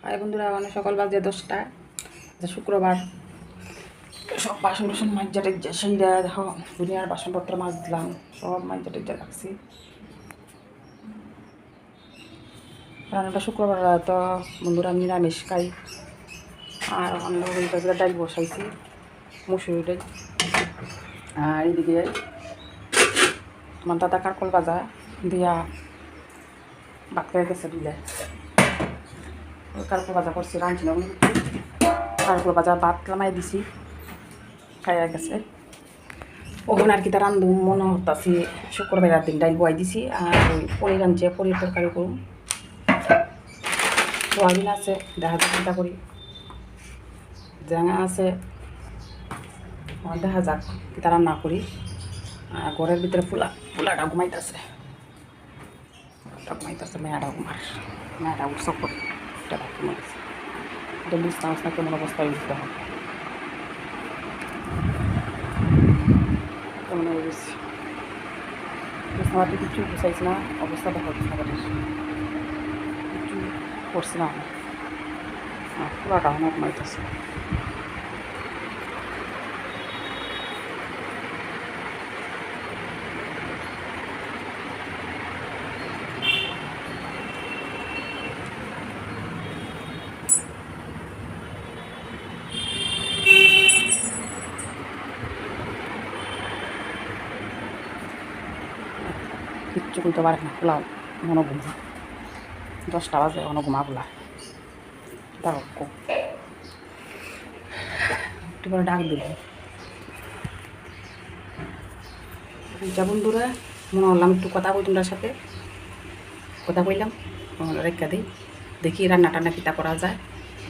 High বন্ধুরা, মানে সকাল বাজে 10টা। শুক্রবার সব বাসন বাসন মাজা টেজা সেইরা দেখো, দুনিয়ার বাসনপত্র মাছ দিলাম, সব মাজা টেজা রাখছি। রান্নাটা শুক্রবার তো বন্ধুরা নিরামিষ খাই। আর অন্য ডাল বসাইছি, মুসুরি ডাল। আর এদিকে আমার দাদা কারকল ভাজা দিয়া ভাত খেয়ে গেছে দিলে। কারকল ভাজা করছি, রাঁধছি না। কারকল ভাজা ভাত নামাই দিছি, খাইয়া গেছে। ওখানে আর কি তার রান্ধু মনে হতাছি। শুক্রবার দিন ডাইল বয়াই দিছি। আর ওই পনির আনছে, পনির তরকারি করুন। সোয়াবিন আছে, দেখা যাক চিন্তা করি। জাঙা আছে, দেখা যাক কিতা রান্না করি। আর ঘরের ভিতরে ফুলাটা ঘুমাইতেছে। মেয়াটা উৎসব করে এটা ঘুমাইতেছে। এটা বুঝতে পারছ না কেমন অবস্থায় উঠতে হবে, কেমন হয়ে গেছে। বুঝতে কিছু বুঝাইছি না, অবস্থা দেখা বিছনাঘাটের কিছু করছি না। পুরাটা আমার ঘুমাইতেছে। কিচ্ছু করতে পারে না, খোলা মনে ঘুমা। 10টা বাজে মনে ঘুমা খোলা। দেখো একটু করে ডাক দিল। যা বন্ধুরা, মনে হলাম একটু কথা বই তোমরা সাথে। কথা কইলাম রেখা দিই, দেখি রান্না টান্না কিতা করা যায়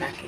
রাখি।